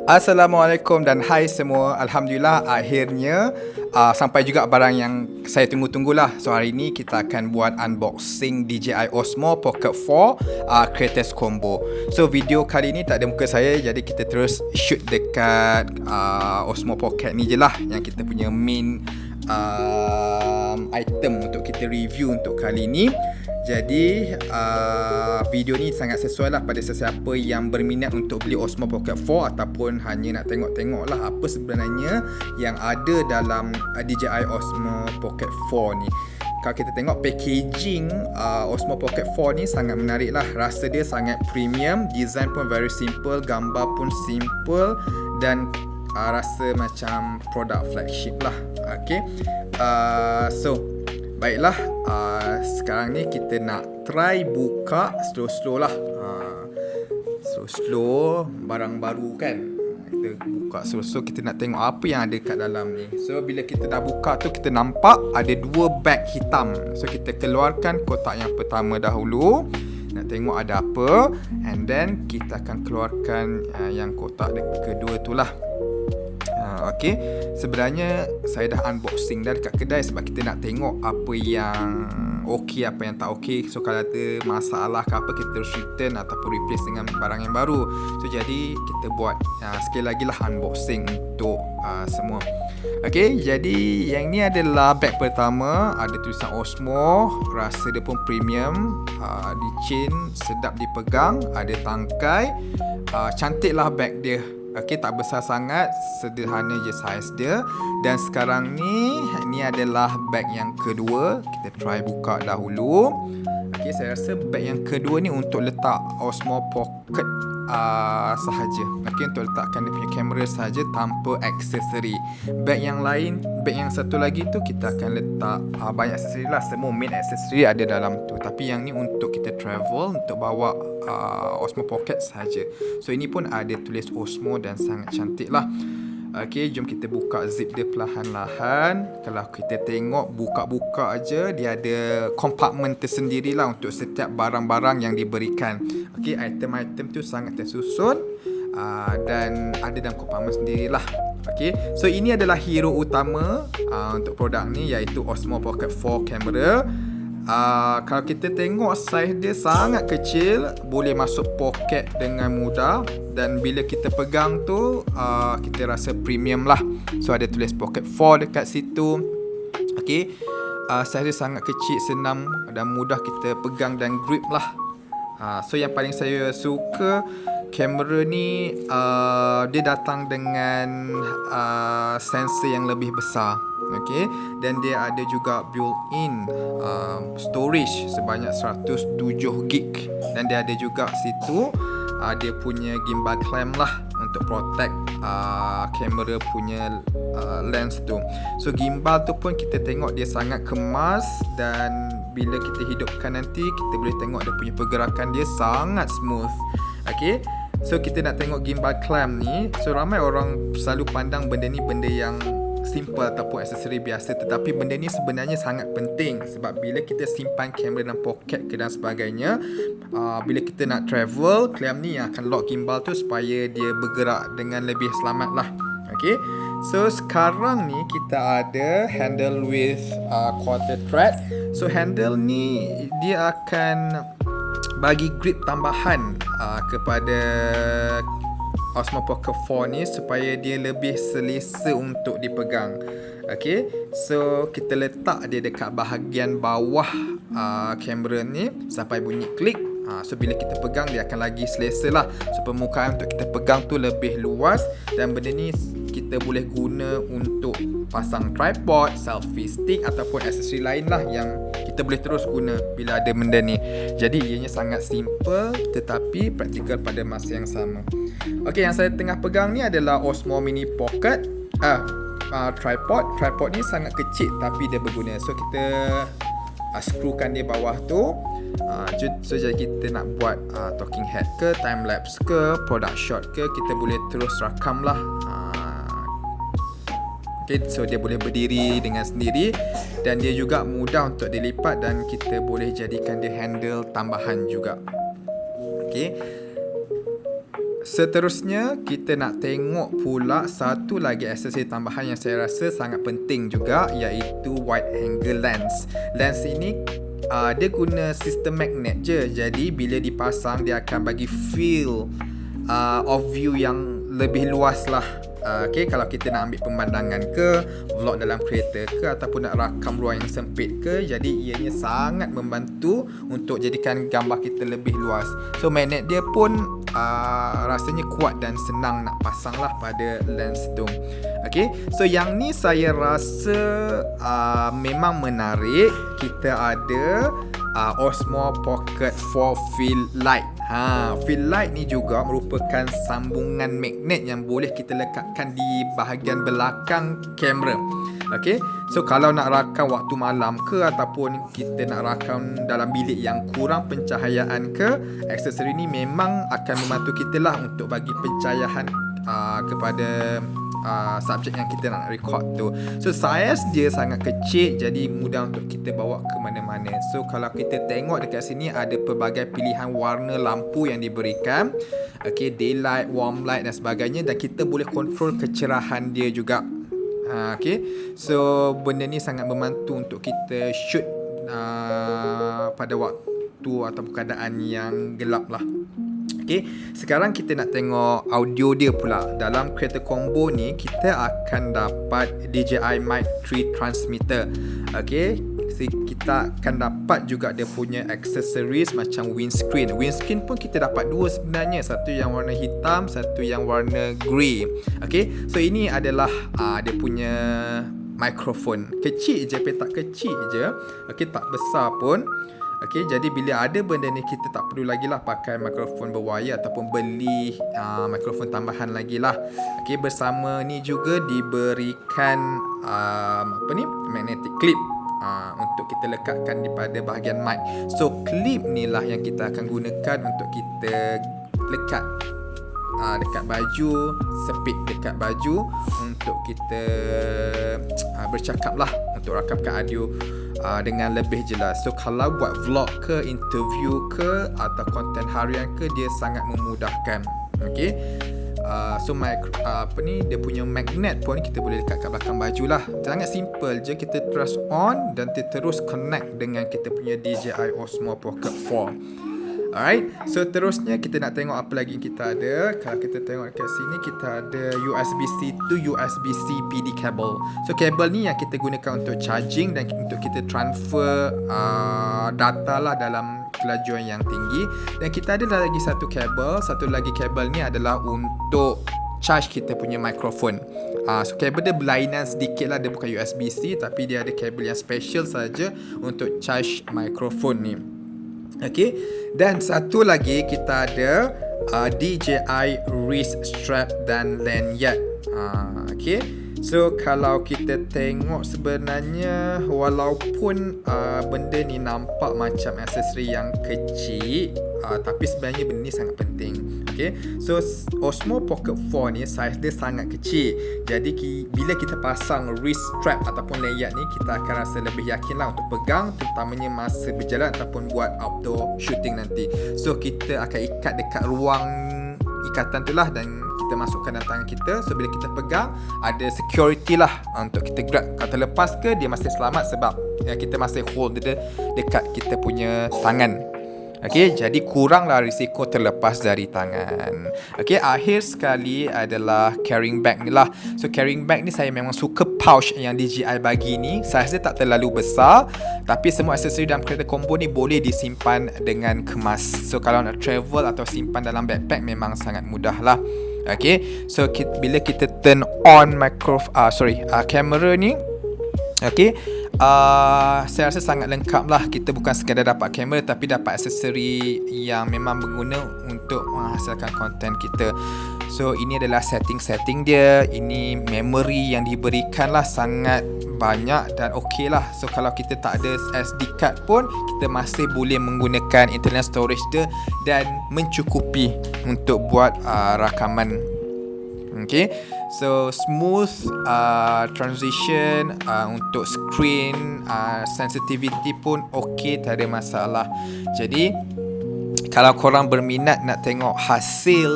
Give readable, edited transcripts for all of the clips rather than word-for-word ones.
Assalamualaikum dan hai semua. Alhamdulillah akhirnya sampai juga barang yang saya tunggu-tunggulah. So hari ni kita akan buat unboxing DJI Osmo Pocket 4 Creators Combo. So video kali ni tak ada muka saya, jadi kita terus shoot dekat Osmo Pocket ni je lah, yang kita punya main item untuk kita review untuk kali ni. Jadi video ni sangat sesuai lah pada sesiapa yang berminat untuk beli Osmo Pocket 4 ataupun hanya nak tengok-tengok lah apa sebenarnya yang ada dalam DJI Osmo Pocket 4 ni. Kalau kita tengok packaging Osmo Pocket 4 ni sangat menarik lah. Rasa dia sangat premium, design pun very simple, gambar pun simple dan rasa macam produk flagship lah. Okay, so baiklah, sekarang ni kita nak try buka slow-slow lah. Slow-slow, barang baru kan. Kita buka slow-slow, kita nak tengok apa yang ada kat dalam ni. So bila kita dah buka tu, kita nampak ada dua bag hitam. So kita keluarkan kotak yang pertama dahulu, nak tengok ada apa, and then kita akan keluarkan yang kotak kedua tu lah. Okay, sebenarnya saya dah unboxing dah dekat kedai sebab kita nak tengok apa yang okey, apa yang tak okey. So kalau ada masalah ke apa, kita terus return ataupun replace dengan barang yang baru. So jadi kita buat sekali lagi lah unboxing untuk semua. Okay, jadi yang ni adalah bag pertama. Ada tulisan Osmo, rasa dia pun premium, licin, sedap dipegang, ada tangkai, cantik lah bag dia. Okay, tak besar sangat, sederhana je saiz dia. Dan sekarang ni adalah bag yang kedua. Kita try buka dahulu. Okay, saya rasa bag yang kedua ni untuk letak Osmo Pocket sahaja. Okay, untuk letakkan dia punya kamera sahaja tanpa aksesori. Bag yang lain, bag yang satu lagi tu kita akan letak banyak aksesori lah. Semua main aksesori ada dalam tu. Tapi yang ni untuk kita travel, untuk bawa Osmo Pocket sahaja. So ini pun ada tulis Osmo dan sangat cantik lah. Okay, jom kita buka zip dia perlahan-lahan. Kalau kita tengok buka-buka aja, dia ada kompartmen tersendiri lah untuk setiap barang-barang yang diberikan. Okay, item-item tu sangat tersusun dan ada dalam kompartmen sendirilah. Okay, so ini adalah hero utama untuk produk ni, iaitu Osmo Pocket 4 kamera. Kalau kita tengok saiz dia sangat kecil, boleh masuk poket dengan mudah, dan bila kita pegang tu kita rasa premium lah. So ada tulis Pocket 4 dekat situ. Okay, saiz dia sangat kecil, senang dan mudah kita pegang dan grip lah. So yang paling saya suka, kamera ni dia datang dengan sensor yang lebih besar. Okay, dan dia ada juga built-in storage sebanyak 107GB, dan dia ada juga situ dia punya gimbal clamp lah untuk protect kamera punya lens tu. So gimbal tu pun kita tengok dia sangat kemas, dan bila kita hidupkan nanti kita boleh tengok dia punya pergerakan dia sangat smooth. Okay, so kita nak tengok gimbal clamp ni. So ramai orang selalu pandang benda ni benda yang simple ataupun aksesori biasa, tetapi benda ni sebenarnya sangat penting. Sebab bila kita simpan kamera dalam poket ke dan sebagainya, bila kita nak travel, clamp ni yang akan lock gimbal tu supaya dia bergerak dengan lebih selamat lah. Okay, so sekarang ni kita ada handle with quarter thread. So handle ni dia akan bagi grip tambahan kepada Osmo Pocket 4 ni supaya dia lebih selesa untuk dipegang. Okay, so kita letak dia dekat bahagian bawah kamera ni sampai bunyi klik. So bila kita pegang, dia akan lagi selesa lah. So permukaan untuk kita pegang tu lebih luas, dan benda ni kita boleh guna untuk pasang tripod, selfie stick ataupun aksesori lain lah yang kita boleh terus guna bila ada benda ni. Jadi ianya sangat simple tetapi praktikal pada masa yang sama. Okey, yang saya tengah pegang ni adalah Osmo Mini Pocket tripod. Tripod ni sangat kecil tapi dia berguna. So kita screwkan dia bawah tu. So jadi kita nak buat talking head ke, time lapse ke, product shot ke, kita boleh terus rakam lah. Okay, so dia boleh berdiri dengan sendiri, dan dia juga mudah untuk dilipat, dan kita boleh jadikan dia handle tambahan juga. Okay, seterusnya kita nak tengok pula satu lagi aksesori tambahan yang saya rasa sangat penting juga, iaitu wide angle lens. Lens ini dia guna sistem magnet je. Jadi bila dipasang dia akan bagi feel of view yang lebih luas lah. Okay, kalau kita nak ambil pemandangan ke, vlog dalam kereta ke, ataupun nak rakam ruang yang sempit ke, jadi ianya sangat membantu untuk jadikan gambar kita lebih luas. So magnet dia pun rasanya kuat dan senang nak pasang lah pada lens tu. Okay, so yang ni saya rasa memang menarik. Kita ada Osmo Pocket 4 Fill Light. Fill light ni juga merupakan sambungan magnet yang boleh kita lekatkan di bahagian belakang kamera. Okay, so kalau nak rakam waktu malam ke, ataupun kita nak rakam dalam bilik yang kurang pencahayaan ke, aksesori ni memang akan membantu kita lah untuk bagi pencahayaan kepada subjek yang kita nak record tu. So saiz dia sangat kecil, jadi mudah untuk kita bawa ke mana-mana. So kalau kita tengok dekat sini ada pelbagai pilihan warna lampu yang diberikan. Okay, daylight, warm light dan sebagainya, dan kita boleh kontrol kecerahan dia juga. Okay, so benda ni sangat membantu untuk kita shoot pada waktu atau keadaan yang gelap lah. Okay, sekarang kita nak tengok audio dia pula. Dalam kereta combo ni kita akan dapat DJI Mic 3 transmitter. Okay, kita akan dapat juga dia punya accessories macam windscreen. Windscreen pun kita dapat dua sebenarnya, satu yang warna hitam, satu yang warna grey. Okay, so ini adalah dia punya mikrofon. Kecil je, petak kecil je. Okay, tak besar pun. Okay, jadi bila ada benda ni, kita tak perlu lagi lah pakai mikrofon berwayar ataupun beli mikrofon tambahan lagi lah. Okay, bersama ni juga diberikan magnetic clip untuk kita lekatkan di pada bahagian mic. So clip ni lah yang kita akan gunakan untuk kita lekat dekat baju, sepit dekat baju untuk kita bercakap lah, untuk rakamkan audio dengan lebih jelas. So kalau buat vlog ke, interview ke, atau konten harian ke, dia sangat memudahkan. Okay, so dia punya magnet pun kita boleh lekat kat belakang baju lah. Sangat simple je, kita press on dan kita terus connect dengan kita punya DJI Osmo Pocket 4. Alright, so terusnya kita nak tengok apa lagi kita ada. Kalau kita tengok dekat sini, kita ada USB-C to USB-C PD cable. So kabel ni yang kita gunakan untuk charging dan untuk kita transfer data lah dalam kelajuan yang tinggi. Dan kita ada lagi satu kabel. Satu lagi kabel ni adalah untuk charge kita punya mikrofon. So kabel dia berlainan sedikit lah, dia bukan USB-C, tapi dia ada kabel yang special saja untuk charge mikrofon ni. Okay, dan satu lagi kita ada DJI wrist strap dan lanyard. Okay, so kalau kita tengok sebenarnya walaupun benda ni nampak macam aksesori yang kecil, tapi sebenarnya benda ni sangat penting. Okay, so Osmo Pocket 4 ni saiz dia sangat kecil. Jadi bila kita pasang wrist strap ataupun lanyard ni, kita akan rasa lebih yakin lah untuk pegang, terutamanya masa berjalan ataupun buat outdoor shooting nanti. So kita akan ikat dekat ruang ikatan tu lah, dan kita masukkan dalam tangan kita. So bila kita pegang, ada security lah untuk kita grab. Kalau terlepas ke, dia masih selamat sebab kita masih hold dia dekat kita punya tangan. Okay, jadi kuranglah risiko terlepas dari tangan. Okay, akhir sekali adalah carrying bag ni lah. So carrying bag ni saya memang suka pouch yang DJI bagi ni. Saiz dia tak terlalu besar, tapi semua aksesori dalam kereta combo ni boleh disimpan dengan kemas. So kalau nak travel atau simpan dalam backpack memang sangat mudah lah. Okay, so bila kita turn on kamera ni, okay, saya rasa sangat lengkap lah. Kita bukan sekadar dapat kamera, tapi dapat aksesori yang memang berguna untuk menghasilkan konten kita. So ini adalah setting dia. Ini memory yang diberikan lah sangat banyak dan okey lah. So kalau kita tak ada SD card pun, kita masih boleh menggunakan internal storage dia dan mencukupi untuk buat rakaman. Okay, so smooth transition untuk screen sensitivity pun okey, tak ada masalah. Jadi Kalau korang berminat nak tengok hasil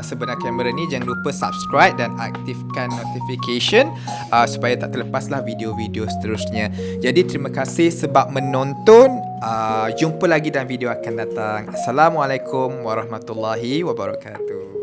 sebenar kamera ni, jangan lupa subscribe dan aktifkan notification supaya tak terlepaslah video-video seterusnya. Jadi terima kasih sebab menonton. Jumpa lagi dalam video akan datang. Assalamualaikum warahmatullahi wabarakatuh.